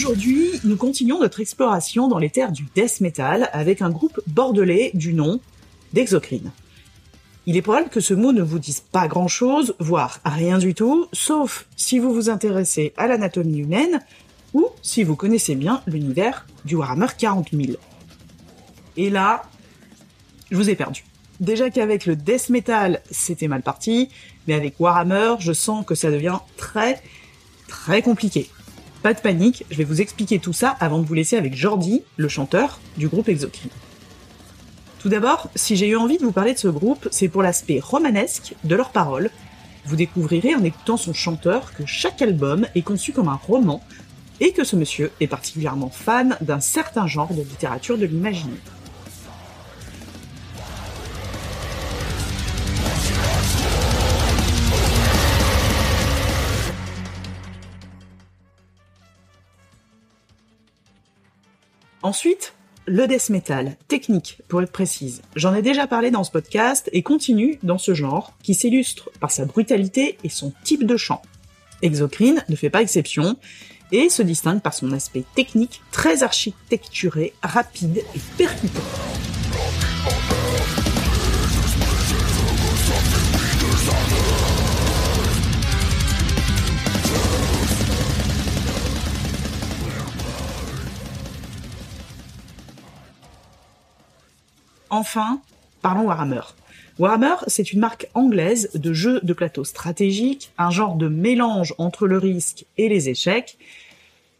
Aujourd'hui, nous continuons notre exploration dans les terres du death metal avec un groupe bordelais du nom d'Exocrine. Il est probable que ce mot ne vous dise pas grand-chose, voire rien du tout, sauf si vous vous intéressez à l'anatomie humaine ou si vous connaissez bien l'univers du Warhammer 40 000. Et là, je vous ai perdu. Déjà qu'avec le death metal, c'était mal parti, mais avec Warhammer, je sens que ça devient très, très compliqué. Pas de panique, je vais vous expliquer tout ça avant de vous laisser avec Jordi, le chanteur du groupe Exocrine. Tout d'abord, si j'ai eu envie de vous parler de ce groupe, c'est pour l'aspect romanesque de leurs paroles. Vous découvrirez en écoutant son chanteur que chaque album est conçu comme un roman et que ce monsieur est particulièrement fan d'un certain genre de littérature de l'imaginaire. Ensuite, le death metal, technique pour être précise. J'en ai déjà parlé dans ce podcast et continue dans ce genre qui s'illustre par sa brutalité et son type de chant. Exocrine ne fait pas exception et se distingue par son aspect technique très architecturé, rapide et percutant. Enfin, parlons Warhammer. Warhammer, c'est une marque anglaise de jeux de plateau stratégiques, un genre de mélange entre le risque et les échecs,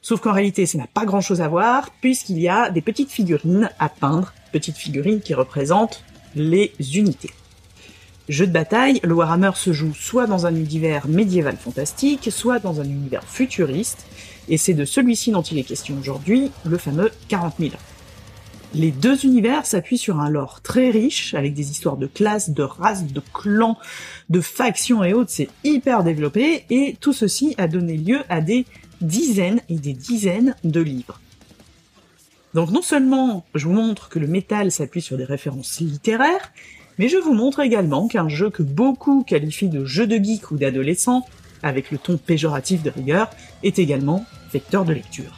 sauf qu'en réalité, ça n'a pas grand-chose à voir, puisqu'il y a des petites figurines à peindre, petites figurines qui représentent les unités. Jeu de bataille, le Warhammer se joue soit dans un univers médiéval fantastique, soit dans un univers futuriste, et c'est de celui-ci dont il est question aujourd'hui, le fameux 40 000. Les deux univers s'appuient sur un lore très riche, avec des histoires de classes, de races, de clans, de factions et autres, c'est hyper développé, et tout ceci a donné lieu à des dizaines et des dizaines de livres. Donc non seulement je vous montre que le métal s'appuie sur des références littéraires, mais je vous montre également qu'un jeu que beaucoup qualifient de jeu de geek ou d'adolescent, avec le ton péjoratif de rigueur, est également vecteur de lecture.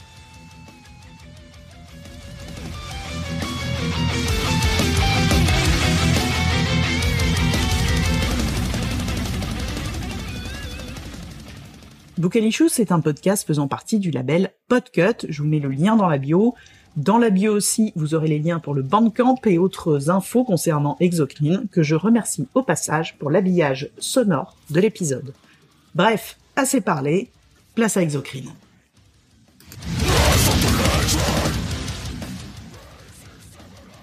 Bookalichus, c'est un podcast faisant partie du label Podcut, je vous mets le lien dans la bio. Dans la bio aussi, vous aurez les liens pour le Bandcamp et autres infos concernant Exocrine, que je remercie au passage pour l'habillage sonore de l'épisode. Bref, assez parlé, place à Exocrine.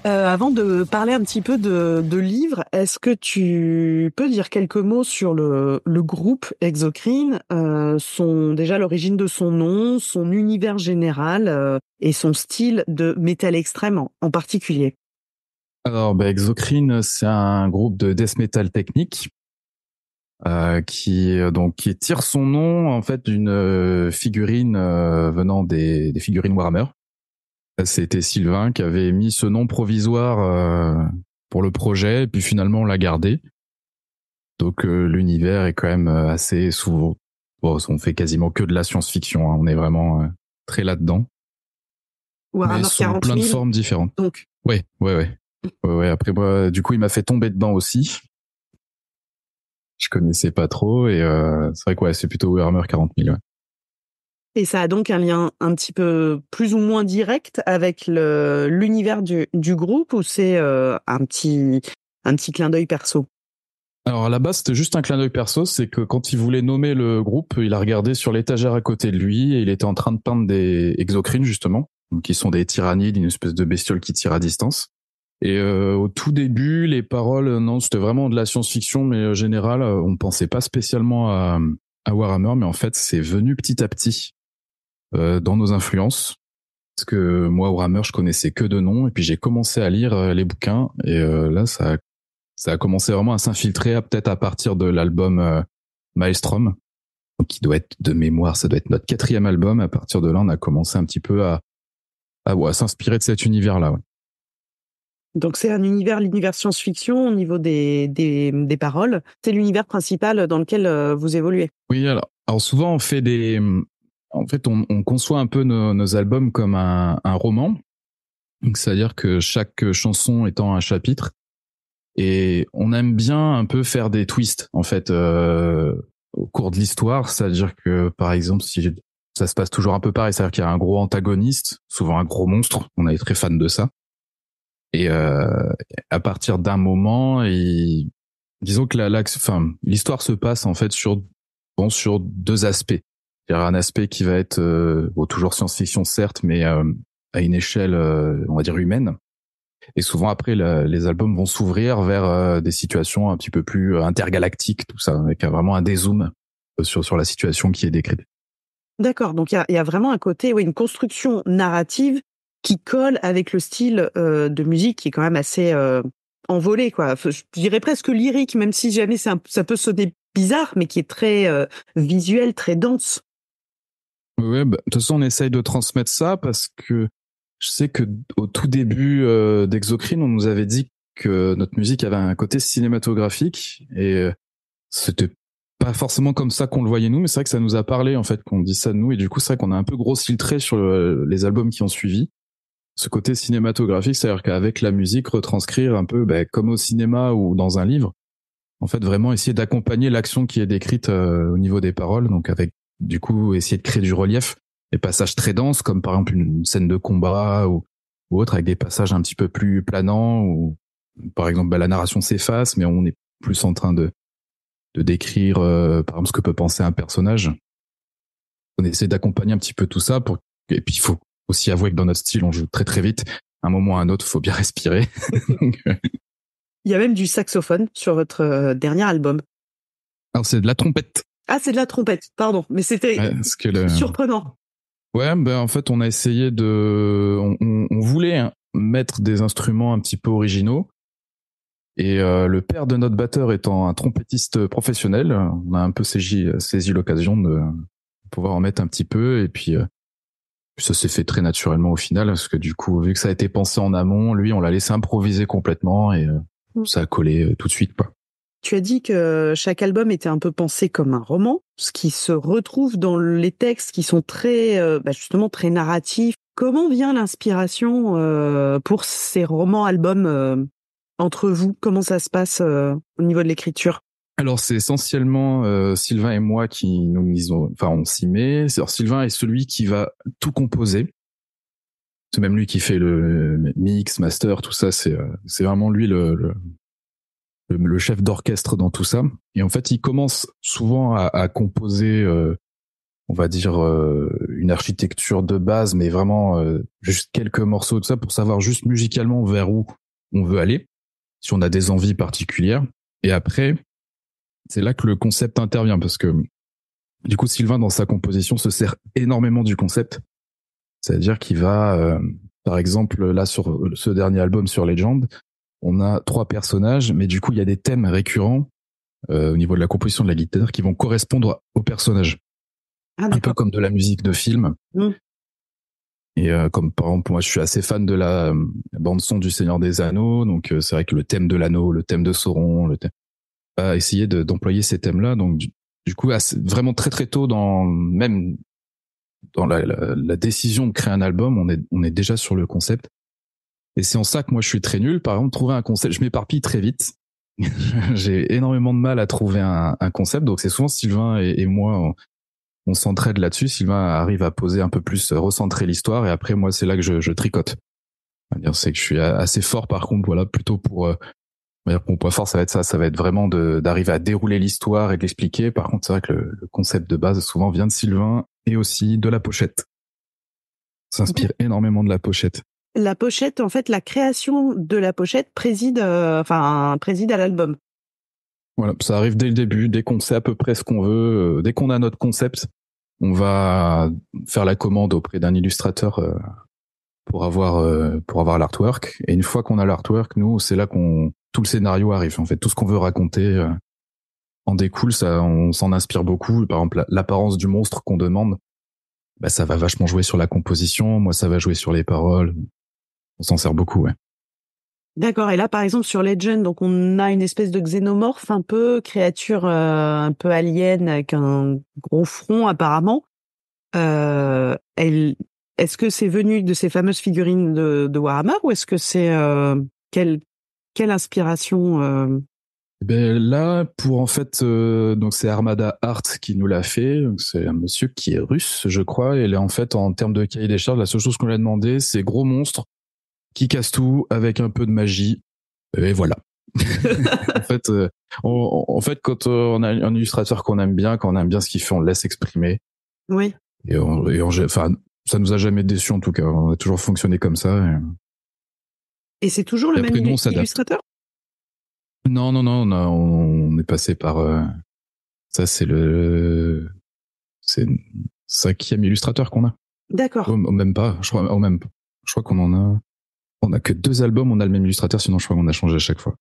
Avant de parler un petit peu de livres, est-ce que tu peux dire quelques mots sur le groupe Exocrine, déjà l'origine de son nom, son univers général et son style de métal extrême en particulier? Alors, Exocrine, c'est un groupe de death metal technique qui tire son nom en fait d'une figurine venant des figurines Warhammer. C'était Sylvain qui avait mis ce nom provisoire pour le projet, et puis finalement on l'a gardé. Donc l'univers est quand même assez souvent... Bon, on fait quasiment que de la science-fiction, hein. On est vraiment très là-dedans. Warhammer 40 000. Plein de formes différentes. Donc. Ouais. Après moi, du coup, il m'a fait tomber dedans aussi. Je connaissais pas trop, et c'est vrai que c'est plutôt Warhammer 40 000. Ouais. Et ça a donc un lien un petit peu plus ou moins direct avec l'univers du groupe, ou c'est un petit clin d'œil perso? Alors à la base, c'était juste un clin d'œil perso, c'est que quand il voulait nommer le groupe, il a regardé sur l'étagère à côté de lui et il était en train de peindre des exocrines justement, qui sont des tyrannides, une espèce de bestiole qui tire à distance. Et au tout début, les paroles, non, c'était vraiment de la science-fiction, mais général, on pensait pas spécialement à Warhammer, mais en fait, c'est venu petit à petit dans nos influences. Parce que moi, Warhammer, je connaissais que de nom, et puis j'ai commencé à lire les bouquins, et là, ça a commencé vraiment à s'infiltrer, peut-être à partir de l'album Maelstrom, qui doit être de mémoire, ça doit être notre 4e album. À partir de là, on a commencé un petit peu à s'inspirer de cet univers-là. Ouais. Donc c'est l'univers science-fiction au niveau des paroles. C'est l'univers principal dans lequel vous évoluez. Oui, alors souvent on fait En fait, on conçoit un peu nos albums comme un roman. Donc, c'est-à-dire que chaque chanson étant un chapitre. Et on aime bien un peu faire des twists, en fait, au cours de l'histoire. C'est-à-dire que, par exemple, si ça se passe toujours un peu pareil, c'est-à-dire qu'il y a un gros antagoniste, souvent un gros monstre. On est très fan de ça. Et à partir d'un moment, disons que l'histoire se passe en fait sur deux aspects. Il y a un aspect qui va être toujours science-fiction certes, mais à une échelle, on va dire humaine. Et souvent après, les albums vont s'ouvrir vers des situations un petit peu plus intergalactiques, tout ça, avec vraiment un dézoom sur la situation qui est décrite. D'accord, donc il y a vraiment un côté, oui, une construction narrative qui colle avec le style de musique qui est quand même assez envolé, quoi. Je dirais presque lyrique, même si jamais ça peut sonner bizarre, mais qui est très visuel, très dense. Ouais, de toute façon, on essaye de transmettre ça parce que je sais que au tout début d'Exocrine, on nous avait dit que notre musique avait un côté cinématographique et c'était pas forcément comme ça qu'on le voyait nous, mais c'est vrai que ça nous a parlé en fait qu'on dit ça de nous et du coup c'est vrai qu'on a un peu grossi le trait sur les albums qui ont suivi. Ce côté cinématographique, c'est-à-dire qu'avec la musique, retranscrire un peu comme au cinéma ou dans un livre, en fait vraiment essayer d'accompagner l'action qui est décrite au niveau des paroles, donc avec du coup essayer de créer du relief, des passages très denses comme par exemple une scène de combat ou autre avec des passages un petit peu plus planants ou par exemple la narration s'efface mais on est plus en train de décrire par exemple ce que peut penser un personnage. On essaie d'accompagner un petit peu tout ça et puis il faut aussi avouer que dans notre style on joue très très vite, à un moment ou à un autre il faut bien respirer. Il y a même du saxophone sur votre dernier album. Alors c'est de la trompette. Ah, c'est de la trompette, pardon, mais c'était surprenant. Ouais, en fait, on a essayé on voulait mettre des instruments un petit peu originaux. Et le père de notre batteur étant un trompettiste professionnel, on a un peu saisi l'occasion de pouvoir en mettre un petit peu. Et puis ça s'est fait très naturellement au final, parce que du coup, vu que ça a été pensé en amont, lui, on l'a laissé improviser complètement et ça a collé tout de suite, quoi. Tu as dit que chaque album était un peu pensé comme un roman, ce qui se retrouve dans les textes qui sont très, justement très narratifs. Comment vient l'inspiration pour ces romans-albums entre vous? Comment ça se passe au niveau de l'écriture? Alors c'est essentiellement Sylvain et moi qui nous misons, enfin on s'y met. Alors Sylvain est celui qui va tout composer. C'est même lui qui fait le mix, master, tout ça. C'est vraiment lui le chef d'orchestre dans tout ça. Et en fait, il commence souvent à composer, on va dire, une architecture de base, mais vraiment juste quelques morceaux de ça pour savoir juste musicalement vers où on veut aller, si on a des envies particulières. Et après, c'est là que le concept intervient, parce que du coup, Sylvain, dans sa composition, se sert énormément du concept. C'est-à-dire qu'il va, par exemple, là, sur ce dernier album, sur Legend, on a 3 personnages, mais du coup, il y a des thèmes récurrents au niveau de la composition de la guitare qui vont correspondre aux personnages. Ah, un peu comme de la musique de film. Et comme par exemple, moi, je suis assez fan de la bande son du Seigneur des Anneaux, donc c'est vrai que le thème de l'anneau, le thème de Sauron, essayer d'employer ces thèmes-là. Donc du coup, vraiment très très tôt même dans la décision de créer un album, on est déjà sur le concept. Et c'est en ça que moi je suis très nul. Par exemple, trouver un concept, je m'éparpille très vite. J'ai énormément de mal à trouver un concept. Donc c'est souvent Sylvain et moi, on s'entraide là-dessus. Sylvain arrive à poser un peu plus, recentrer l'histoire. Et après, moi, c'est là que je tricote. C'est que je suis assez fort, par contre, voilà, plutôt pour mon point fort, ça va être ça. Ça va être vraiment d'arriver à dérouler l'histoire et de l'expliquer. Par contre, c'est vrai que le concept de base, souvent, vient de Sylvain et aussi de la pochette. S'inspire énormément de la pochette. La pochette, en fait, la création de la pochette préside à l'album. Voilà, ça arrive dès le début, dès qu'on sait à peu près ce qu'on veut, dès qu'on a notre concept, on va faire la commande auprès d'un illustrateur pour avoir l'artwork. Et une fois qu'on a l'artwork, nous, c'est là tout le scénario arrive. En fait, tout ce qu'on veut raconter en découle. Ça, on s'en inspire beaucoup. Par exemple, l'apparence du monstre qu'on demande, ça va vachement jouer sur la composition. Moi, ça va jouer sur les paroles. On s'en sert beaucoup, ouais. D'accord. Et là, par exemple, sur Legend, donc on a une espèce de xénomorphe, un peu créature un peu alien avec un gros front apparemment. Est-ce que c'est venu de ces fameuses figurines de Warhammer ou est-ce que c'est quelle inspiration Ben là, pour en fait, donc c'est Armada Art qui nous l'a fait. Donc c'est un monsieur qui est russe, je crois. Et là, en fait, en termes de cahier des charges, la seule chose qu'on lui a demandé, c'est gros monstre qui casse tout avec un peu de magie. Et voilà. En fait, quand on a un illustrateur qu'on aime bien, quand on aime bien ce qu'il fait, on le laisse exprimer. Oui. Enfin, ça nous a jamais déçus en tout cas. On a toujours fonctionné comme ça. Et c'est toujours le même illustrateur? Non, on est passé par. Ça, c'est le 5e illustrateur qu'on a. D'accord. Même pas. Je crois qu'on en a. On a que 2 albums, on a le même illustrateur. Sinon, je crois qu'on a changé à chaque fois.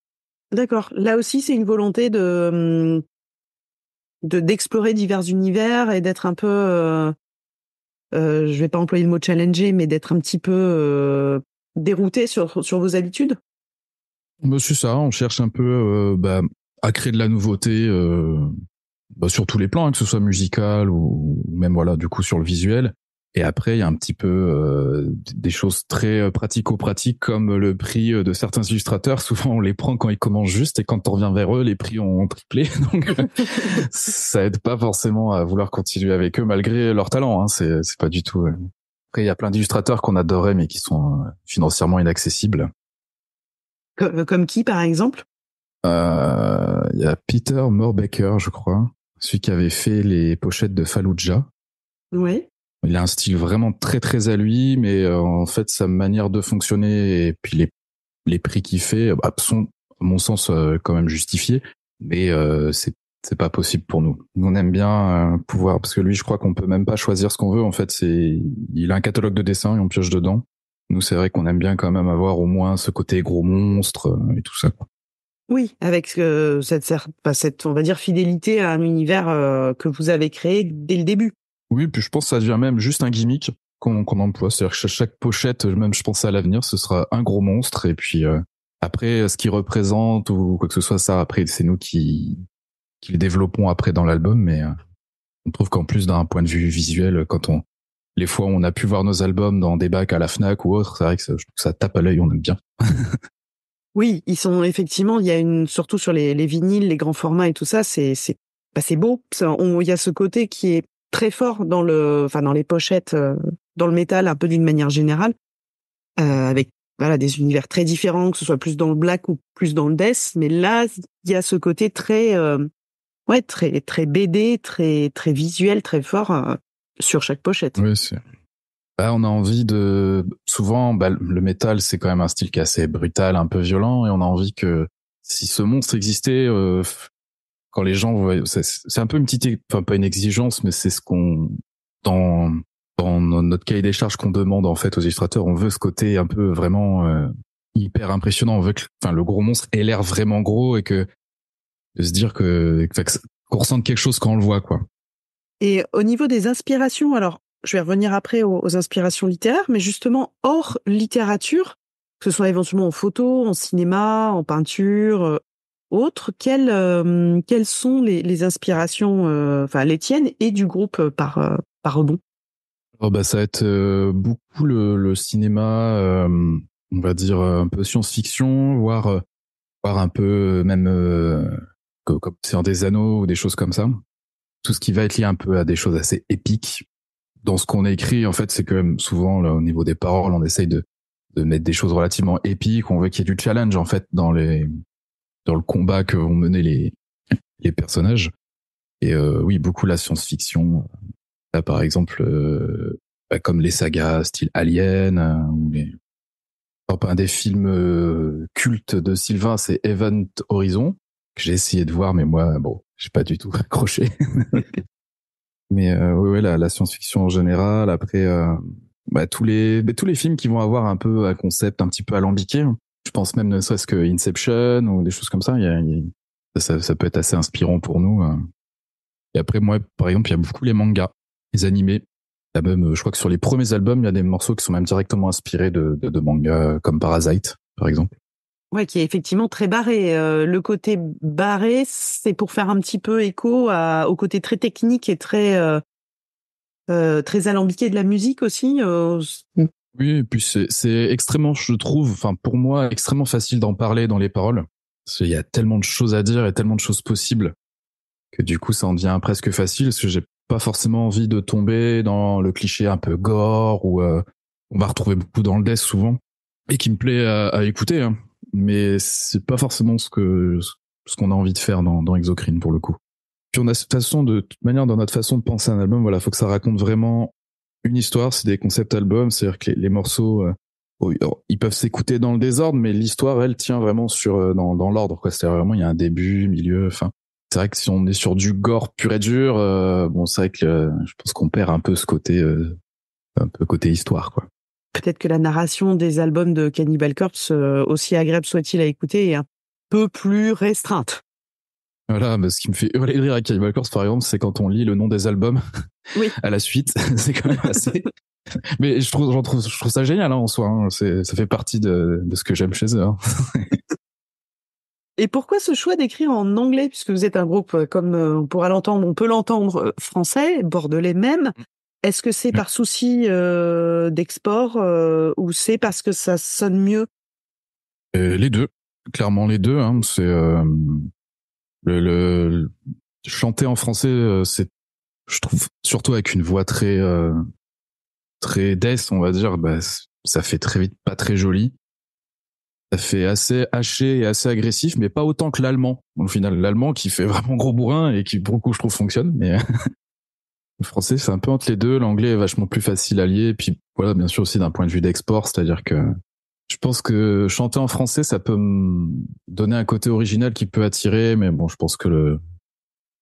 D'accord. Là aussi, c'est une volonté d'explorer divers univers et d'être un peu. Je vais pas employer le mot challenger, mais d'être un petit peu dérouté sur vos habitudes. C'est ça, on cherche un peu à créer de la nouveauté sur tous les plans, hein, que ce soit musical ou même voilà du coup sur le visuel. Et après, il y a un petit peu des choses très pratico-pratiques comme le prix de certains illustrateurs. Souvent, on les prend quand ils commencent juste et quand on revient vers eux, les prix ont triplé. Donc, ça aide pas forcément à vouloir continuer avec eux malgré leur talent. Hein. C'est pas du tout. Après, il y a plein d'illustrateurs qu'on adorait mais qui sont financièrement inaccessibles. Comme qui, par exemple? Il y a Peter Morbaker, je crois, celui qui avait fait les pochettes de Fallujah. Oui. Il a un style vraiment très très à lui, mais en fait sa manière de fonctionner et puis les prix qu'il fait sont, à mon sens, quand même justifiés, mais c'est pas possible pour nous. Nous on aime bien pouvoir, parce que lui je crois qu'on peut même pas choisir ce qu'on veut. En fait, il a un catalogue de dessins et on pioche dedans. Nous c'est vrai qu'on aime bien quand même avoir au moins ce côté gros monstre et tout ça, quoi. Oui, avec cette, on va dire, fidélité à un univers que vous avez créé dès le début. Oui, puis je pense que ça devient même juste un gimmick qu'on emploie. C'est-à-dire que chaque pochette, même je pense à l'avenir, ce sera un gros monstre. Et puis après, ce qu'il représente ou quoi que ce soit, ça, après, c'est nous qui le développons après dans l'album. Mais on trouve qu'en plus d'un point de vue visuel, les fois où on a pu voir nos albums dans des bacs à la Fnac ou autre, c'est vrai que je trouve que ça tape à l'œil, on aime bien. Oui, ils sont effectivement, il y a surtout sur les vinyles, les grands formats et tout ça, c'est beau. Il y a ce côté qui est très fort dans les pochettes, dans le métal, un peu d'une manière générale, avec voilà des univers très différents, que ce soit plus dans le black ou plus dans le death. Mais là, il y a ce côté très, très très BD, très très visuel, très fort sur chaque pochette. Oui, on a envie souvent, le métal, c'est quand même un style qui est assez brutal, un peu violent, et on a envie que si ce monstre existait, quand les gens voient, c'est un peu enfin pas une exigence, mais c'est ce dans notre cahier des charges qu'on demande en fait aux illustrateurs. On veut ce côté un peu vraiment hyper impressionnant. On veut que, le gros monstre ait l'air vraiment gros et de se dire qu'on ressente quelque chose quand on le voit, quoi. Et au niveau des inspirations, alors je vais revenir après aux inspirations littéraires, mais justement hors littérature, que ce soit éventuellement en photo, en cinéma, en peinture, autres, quelles sont les inspirations, les tiennes et du groupe par rebond? Ça va être beaucoup le cinéma, on va dire un peu science-fiction, voire un peu même comme Seigneur des Anneaux ou des choses comme ça. Tout ce qui va être lié un peu à des choses assez épiques. Dans ce qu'on écrit, en fait, c'est quand même souvent là, au niveau des paroles, on essaye de mettre des choses relativement épiques. On veut qu'il y ait du challenge en fait dans le combat que vont mener les personnages. Et oui, beaucoup la science-fiction. Là, par exemple, comme les sagas style Alien ou un des films cultes de Sylvain, c'est Event Horizon, que j'ai essayé de voir, mais moi, j'ai pas du tout accroché. Mais ouais, la science-fiction en général. Après, tous les films qui vont avoir un peu un concept un petit peu alambiqué. Je pense même ne serait-ce que Inception ou des choses comme ça. Ça peut être assez inspirant pour nous. Et après, moi, par exemple, il y a beaucoup les mangas, les animés. Il y a même, je crois que sur les premiers albums, il y a des morceaux qui sont même directement inspirés de mangas comme Parasite, par exemple. Ouais, qui est effectivement très barré. Le côté barré, c'est pour faire un petit peu écho au côté très technique et très très alambiqué de la musique aussi. Oui, et puis c'est extrêmement, je trouve, enfin pour moi, extrêmement facile d'en parler dans les paroles. Parce qu'il y a tellement de choses à dire et tellement de choses possibles que du coup ça en devient presque facile. Parce que j'ai pas forcément envie de tomber dans le cliché un peu gore ou on va retrouver beaucoup dans le death souvent et qui me plaît à écouter. Hein. Mais c'est pas forcément ce qu'on a envie de faire dans Exocrine pour le coup. Puis on a cette façon de toute manière dans notre façon de penser un album, voilà, faut que ça raconte vraiment une histoire, c'est des concept albums, c'est-à-dire que les morceaux, ils peuvent s'écouter dans le désordre, mais l'histoire, elle, tient vraiment dans l'ordre, quoi. C'est-à-dire vraiment, il y a un début, milieu, fin. C'est vrai que si on est sur du gore pur et dur, bon, c'est vrai que je pense qu'on perd un peu ce côté, un peu côté histoire, quoi. Peut-être que la narration des albums de Cannibal Corpse, aussi agréable soit-il à écouter, est un peu plus restreinte. Voilà, mais ce qui me fait hurler de rire avec Cannibal Corpse, par exemple, c'est quand on lit le nom des albums oui. à la suite. C'est quand même assez... Mais je trouve ça génial, hein, en soi. Hein. Ça fait partie de ce que j'aime chez eux. Hein. Et pourquoi ce choix d'écrire en anglais, puisque vous êtes un groupe, comme on peut l'entendre, français, bordelais même. Est-ce que c'est par souci d'export ou c'est parce que ça sonne mieux? Les deux, clairement les deux. Hein. C'est le chanter en français, c'est, je trouve, surtout avec une voix très très death, on va dire, bah, ça fait très vite pas très joli. Ça fait assez haché et assez agressif, mais pas autant que l'allemand. Au final, l'allemand qui fait vraiment gros bourrin et qui, pour le coup, je trouve fonctionne, mais le français, c'est un peu entre les deux. L'anglais est vachement plus facile à lier. Et puis, voilà, bien sûr aussi d'un point de vue d'export, c'est-à-dire que je pense que chanter en français, ça peut me donner un côté original qui peut attirer, mais bon, je pense que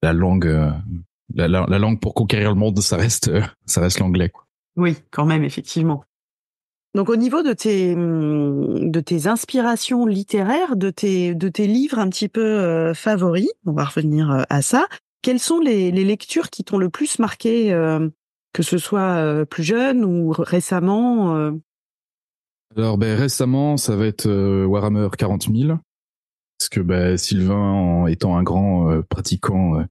la langue, la langue pour conquérir le monde, ça reste l'anglais, quoi. Oui, quand même, effectivement. Donc, au niveau de tes inspirations littéraires, de tes livres un petit peu favoris, on va revenir à ça. Quelles sont les lectures qui t'ont le plus marqué, que ce soit plus jeune ou récemment? Alors, récemment, ça va être Warhammer 40 000, parce que Sylvain, en étant un grand pratiquant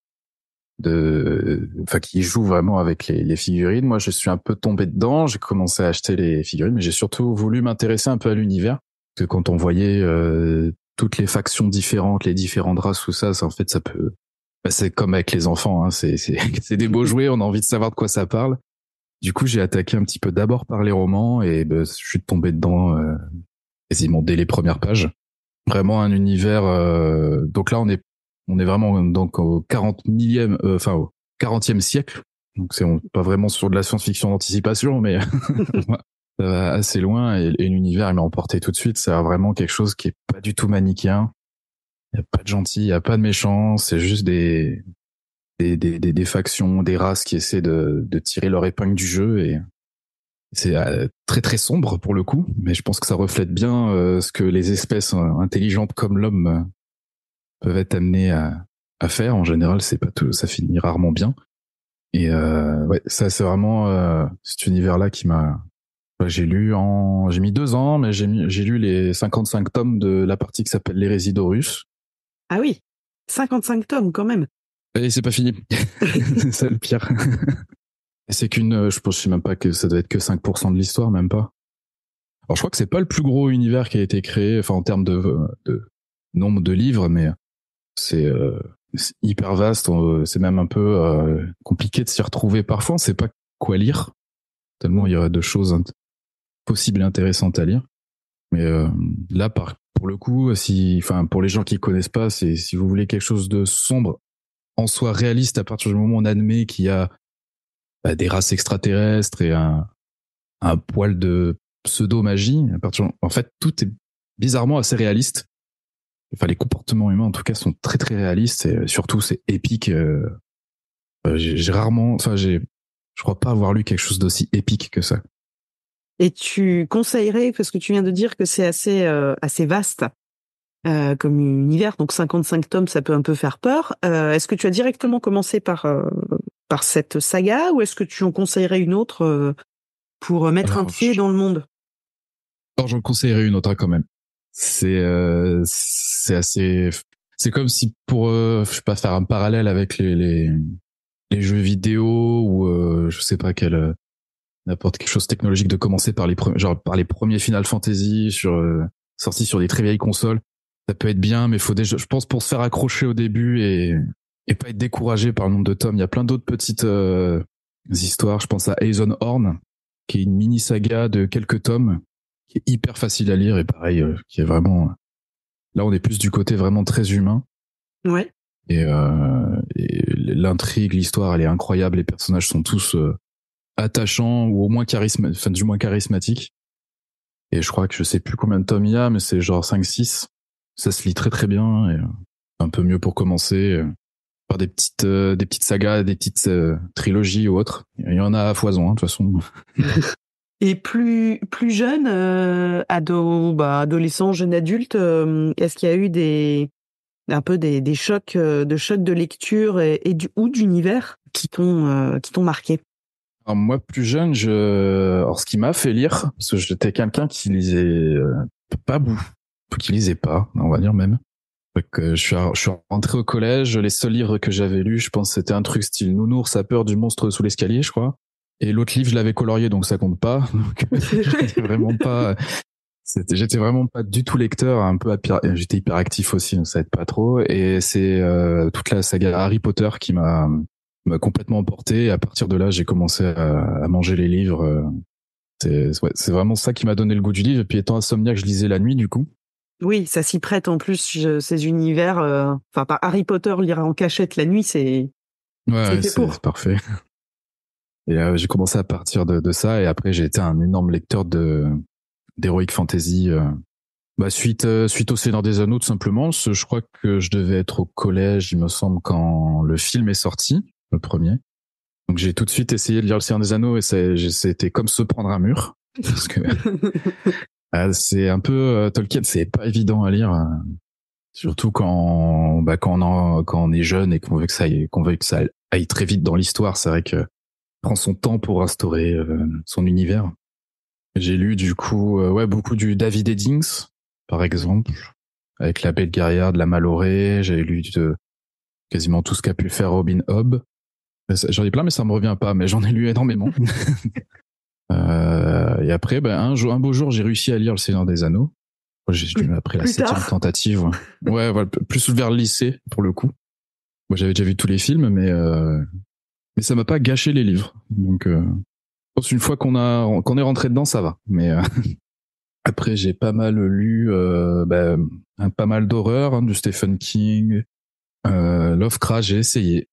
qui joue vraiment avec les figurines, moi, je suis un peu tombé dedans. J'ai commencé à acheter les figurines, mais j'ai surtout voulu m'intéresser un peu à l'univers, parce que quand on voyait toutes les factions différentes, les différentes races, tout ça, en fait, ça peut... c'est comme avec les enfants, hein, c'est des beaux jouets, on a envie de savoir de quoi ça parle. Du coup, j'ai attaqué un petit peu d'abord par les romans et je suis tombé dedans quasiment dès les premières pages. Vraiment un univers. Donc là, on est vraiment donc au 40e siècle. Donc c'est pas vraiment sur de la science-fiction d'anticipation, mais ça va assez loin et l'univers il m'a emporté tout de suite. C'est vraiment quelque chose qui est pas du tout manichéen. Il y a pas de gentils, il y a pas de méchants. C'est juste des factions, des races qui essaient de tirer leur épingle du jeu et c'est très très sombre pour le coup, mais je pense que ça reflète bien ce que les espèces intelligentes comme l'homme peuvent être amenées à faire. En général, c'est pas tout, ça finit rarement bien. Et ouais, ça c'est vraiment cet univers-là qui m'a. J'ai mis 2 ans, mais j'ai lu les 55 tomes de la partie qui s'appelle l'Hérésie d'Horus. Ah oui, 55 tomes quand même. Et c'est pas fini. C'est ça le pire. Et c'est je sais même pas que ça doit être que 5% de l'histoire, même pas. Alors je crois que c'est pas le plus gros univers qui a été créé, enfin en termes de nombre de livres, mais c'est hyper vaste. C'est même un peu compliqué de s'y retrouver parfois. On sait pas quoi lire, tellement il y aurait de choses possibles et intéressantes à lire. Mais là, pour le coup, pour les gens qui connaissent pas, si vous voulez quelque chose de sombre, en soi réaliste, à partir du moment où on admet qu'il y a des races extraterrestres et un poil de pseudo-magie, en fait, tout est bizarrement assez réaliste. Enfin, les comportements humains, en tout cas, sont très très réalistes et surtout, c'est épique. Je crois pas avoir lu quelque chose d'aussi épique que ça. Et tu conseillerais, parce que tu viens de dire que c'est assez vaste comme univers, donc 55 tomes, ça peut un peu faire peur. Est-ce que tu as directement commencé par cette saga ou est-ce que tu en conseillerais une autre pour mettre un pied dans le monde? Alors, j'en conseillerais une autre quand même. C'est assez. C'est comme si pour je sais pas faire un parallèle avec les les jeux vidéo ou je sais pas quel n'importe quelque chose technologique, de commencer par par les premiers Final Fantasy sortis sur des très vieilles consoles. Ça peut être bien, mais faut déjà, je pense, pour se faire accrocher au début et pas être découragé par le nombre de tomes. Il y a plein d'autres petites histoires. Je pense à Aeson Horn, qui est une mini saga de quelques tomes, qui est hyper facile à lire et pareil, qui est vraiment. Là, on est plus du côté vraiment très humain. Ouais. Et l'intrigue, l'histoire, elle est incroyable. Les personnages sont tous attachants ou au moins du moins charismatiques. Et je crois que je sais plus combien de tomes il y a, mais c'est genre 5-6. Ça se lit très très bien et un peu mieux pour commencer. Par des petites sagas, des petites trilogies ou autres. Il y en a à foison, hein, de toute façon. Et plus jeune, adolescent, jeune adulte, est-ce qu'il y a eu des chocs de lecture ou d'univers qui t'ont marqué? Alors moi, plus jeune, alors ce qui m'a fait lire, parce que j'étais quelqu'un qui lisait pas beaucoup, qui lisait pas, on va dire même. Donc, je suis rentré au collège, les seuls livres que j'avais lus, je pense, c'était un truc style Nounours a peur du monstre sous l'escalier, je crois. Et l'autre livre, je l'avais colorié, donc ça compte pas. Donc, j'étais vraiment pas du tout lecteur, j'étais hyper actif aussi, donc ça aide pas trop. Et c'est toute la saga Harry Potter qui m'a complètement emporté. Et à partir de là, j'ai commencé à manger les livres. C'est vraiment ça qui m'a donné le goût du livre. Et puis étant insomniaque, je lisais la nuit, du coup. Oui, ça s'y prête en plus, ces univers. Par Harry Potter, lire en cachette la nuit, c'est fait pour. C'est parfait. Et j'ai commencé à partir de ça. Et après, j'ai été un énorme lecteur d'Heroic Fantasy. Suite au Seigneur des Anneaux, tout simplement. Je crois que je devais être au collège, il me semble, quand le film est sorti, le premier. Donc j'ai tout de suite essayé de lire le Seigneur des Anneaux et c'était comme se prendre un mur. Parce que c'est un peu Tolkien, c'est pas évident à lire, surtout quand on est jeune et qu'on veut que ça aille très vite dans l'histoire. C'est vrai que prend son temps pour instaurer son univers. J'ai lu du coup beaucoup du David Eddings, par exemple, avec La Belle Guerrière de la Malorée. J'ai lu quasiment tout ce qu'a pu faire Robin Hobb. J'en ai plein, mais ça me revient pas, mais j'en ai lu énormément. Et après, un beau jour, j'ai réussi à lire Le Seigneur des Anneaux. J'ai lu après la 7e tentative. Ouais, voilà, plus vers le lycée, pour le coup. Moi, j'avais déjà vu tous les films, mais ça m'a pas gâché les livres. Donc, je pense une fois qu'on est rentré dedans, ça va. Mais après, j'ai pas mal lu pas mal d'horreur, du Stephen King, Lovecraft, j'ai essayé.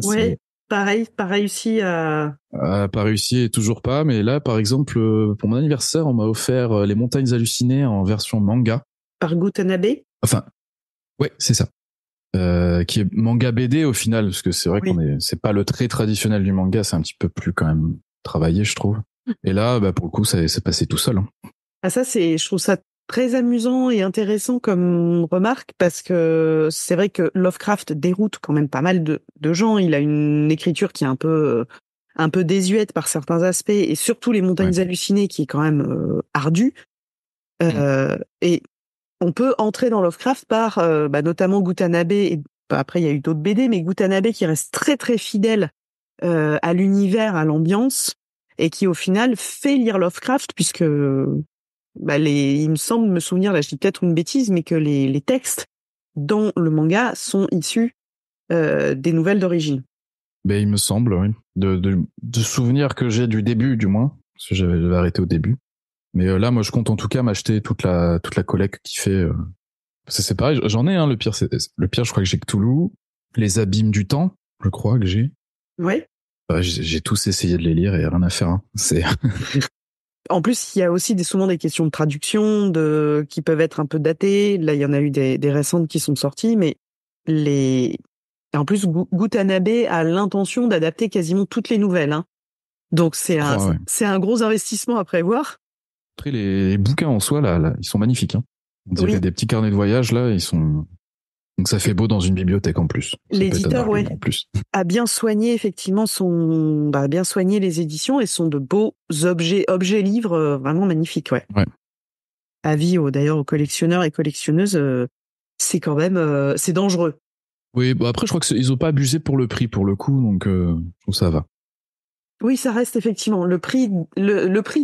Ouais, pareil, pas réussi à... Pas réussi et toujours pas, mais là, par exemple, pour mon anniversaire, on m'a offert Les Montagnes Hallucinées en version manga. Par Gutanabe? Enfin, ouais, c'est ça. Qui est manga BD au final, parce que c'est vrai c'est pas le trait traditionnel du manga, c'est un petit peu plus quand même travaillé, je trouve. Et là, pour le coup, ça passé tout seul. Hein. Ah, je trouve ça très amusant et intéressant comme remarque, parce que c'est vrai que Lovecraft déroute quand même pas mal de gens. Il a une écriture qui est un peu désuète par certains aspects, et surtout Les Montagnes Hallucinées, qui est quand même ardue. Et on peut entrer dans Lovecraft par notamment Gutanabe, et après il y a eu d'autres BD, mais Gutanabe qui reste très très fidèle à l'univers, à l'ambiance, et qui au final fait lire Lovecraft, puisque il me semble me souvenir, là je dis peut-être une bêtise, mais que les textes dans le manga sont issus des nouvelles d'origine. Il me semble, oui. De souvenirs que j'ai du début, du moins, parce que j'avais arrêté au début. Mais là, moi, je compte en tout cas m'acheter toute la collecte qui fait. C'est pareil, j'en ai. Le pire, je crois que j'ai Cthulhu, Les Abîmes du Temps, je crois que j'ai. Ouais. J'ai tous essayé de les lire et rien à faire. Hein. C'est. En plus, il y a aussi souvent des questions de traduction qui peuvent être un peu datées. Là, il y en a eu des récentes qui sont sorties, mais en plus, Gutanabe a l'intention d'adapter quasiment toutes les nouvelles. Hein. Donc c'est un gros investissement à prévoir. Après, les bouquins en soi, là, ils sont magnifiques. Hein. On dirait des petits carnets de voyage, là, ils sont. Donc ça fait beau dans une bibliothèque en plus. L'éditeur, a bien soigné effectivement bien soigné les éditions, et sont de beaux objets livres vraiment magnifiques, ouais. Avis d'ailleurs aux collectionneurs et collectionneuses, c'est quand même c'est dangereux. Oui, bah après, je crois que ils ont pas abusé pour le prix, pour le coup, donc je trouve ça va. Oui, ça reste effectivement le prix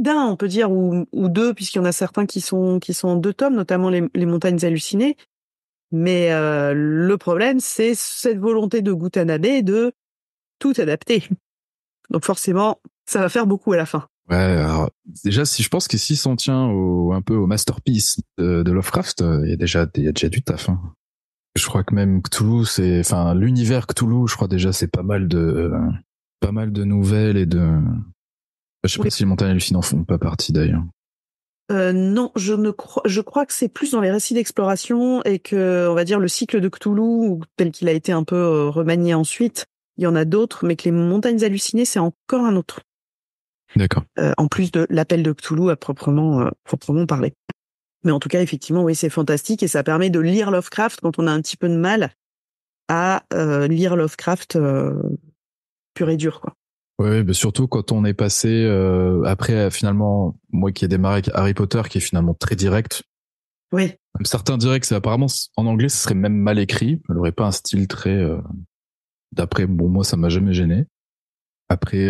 d'un, on peut dire, ou deux, puisqu'il y en a certains qui sont en 2 tomes, notamment les Montagnes hallucinées. Mais le problème, c'est cette volonté de Gutanabe de tout adapter. Donc forcément, ça va faire beaucoup à la fin. Ouais, alors, déjà, si je pense que si s'en tient un peu au masterpiece de Lovecraft, il y a déjà du taf. Hein. Je crois que même Cthulhu, enfin, l'univers Cthulhu, je crois déjà c'est pas mal de nouvelles et de. Je sais pas Oui. si les montagnes hallucinantes font pas partie d'ailleurs. Non, je crois que c'est plus dans les récits d'exploration et que, on va dire, le cycle de Cthulhu, tel qu'il a été un peu remanié ensuite, il y en a d'autres, mais que les Montagnes hallucinées, c'est encore un autre. D'accord. En plus de l'appel de Cthulhu à proprement parler. Mais en tout cas, effectivement, oui, c'est fantastique et ça permet de lire Lovecraft quand on a un petit peu de mal à lire Lovecraft pur et dur, quoi. Ouais, mais surtout quand on est passé après finalement moi qui ai démarré avec Harry Potter qui est finalement très direct. Oui. Même certains diraient que c'est apparemment en anglais ce serait même mal écrit, elle aurait pas un style très d'après bon moi ça m'a jamais gêné. Après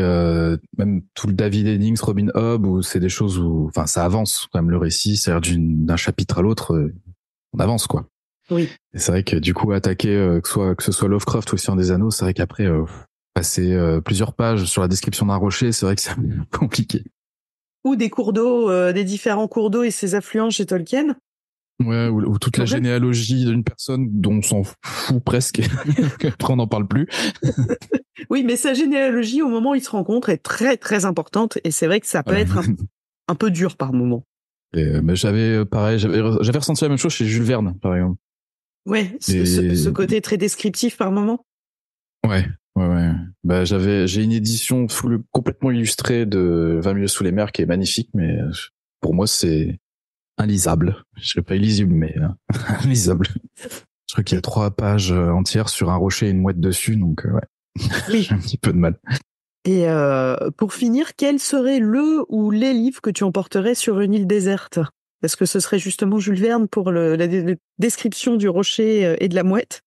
même tout le David Eddings, Robin Hobb où c'est des choses où enfin ça avance quand même le récit, c'est-à-dire d'un chapitre à l'autre on avance quoi. Oui. Et c'est vrai que du coup attaquer que ce soit Lovecraft ou Seigneur des Anneaux, c'est vrai qu'après passer plusieurs pages sur la description d'un rocher, c'est vrai que c'est compliqué. Ou des cours d'eau, des différents cours d'eau et ses affluents chez Tolkien. Ouais, ou toute la généalogie d'une personne dont on s'en fout presque. Après, on n'en parle plus. Oui, mais sa généalogie, au moment où ils se rencontrent, est très, très importante. Et c'est vrai que ça peut être un peu dur par moment. Mais j'avais ressenti la même chose chez Jules Verne, par exemple. Ouais, ce côté très descriptif par moment. Ouais. Bah, j'ai une édition complètement illustrée de 20 milieux sous les mers qui est magnifique, mais pour moi, c'est inlisable. Je serais pas illisible, mais inlisable. Je crois qu'il y a 3 pages entières sur un rocher et une mouette dessus, donc ouais. Oui. J'ai un petit peu de mal. Et pour finir, quel serait le ou les livres que tu emporterais sur une île déserte? Est-ce que ce serait justement Jules Verne pour la description du rocher et de la mouette?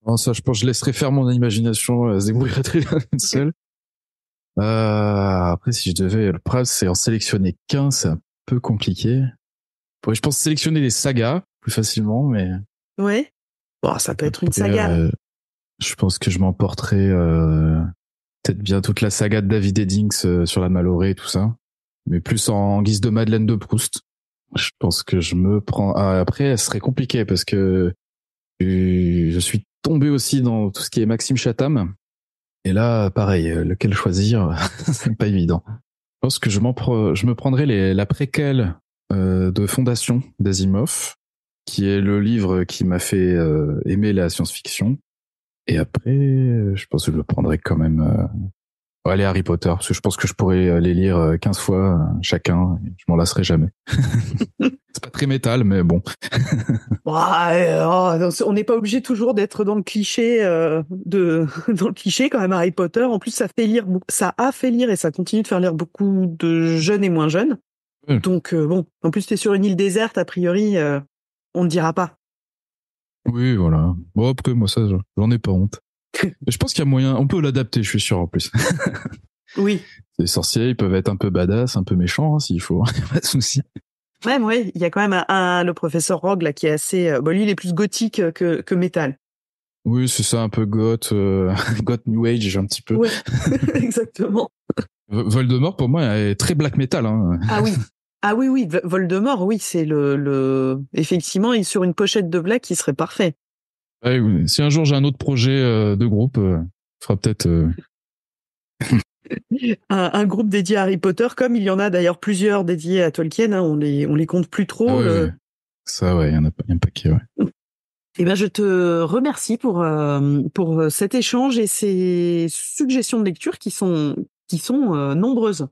Non, ça, je pense que je laisserai faire mon imagination, se débrouiller très bien toute seule. Après, si je devais, le problème, c'est en sélectionner qu'un, c'est un peu compliqué. Je pense sélectionner des sagas plus facilement, mais. Ouais. Bon, ça peut être une saga. Je pense que je m'emporterai peut-être bien toute la saga de David Eddings sur la Malorée et tout ça, mais plus en guise de Madeleine de Proust. Je pense que je me prends. Après, ce serait compliqué parce que je suis tombé aussi dans tout ce qui est Maxime Chatham. Et là, pareil, lequel choisir, c'est pas évident. Je pense que je me prendrai la préquelle de Fondation d'Asimov, qui est le livre qui m'a fait aimer la science-fiction. Et après, je pense que je le prendrai quand même. Les Harry Potter, parce que je pense que je pourrais les lire 15 fois chacun. Et je m'en lasserai jamais. C'est pas très métal, mais bon. On n'est pas obligé toujours d'être dans le cliché dans le cliché quand même. Harry Potter, en plus, ça a fait lire et ça continue de faire lire beaucoup de jeunes et moins jeunes. Donc bon, en plus t'es sur une île déserte, a priori, on ne dira pas. Oui, voilà. Bon, après moi ça, j'en ai pas honte. Je pense qu'il y a moyen, on peut l'adapter, je suis sûr en plus. Oui. Les sorciers, ils peuvent être un peu badass, un peu méchants s'il faut, pas de souci. Même oui, il y a quand même le professeur Rogue là qui est assez, lui il est plus gothique que métal. Oui, c'est ça, un peu goth New Age un petit peu. Ouais, exactement. Voldemort pour moi est très black metal. Hein. Ah oui, Voldemort, oui, c'est effectivement, il sur une pochette de black, il serait parfait. Ouais, oui. Si un jour j'ai un autre projet de groupe, fera peut-être un groupe dédié à Harry Potter, comme il y en a d'ailleurs plusieurs dédiés à Tolkien, hein, on les compte plus trop. Ah ouais. Ça, ouais, il y en a un paquet, ouais. Eh ben, je te remercie pour cet échange et ces suggestions de lecture qui sont nombreuses.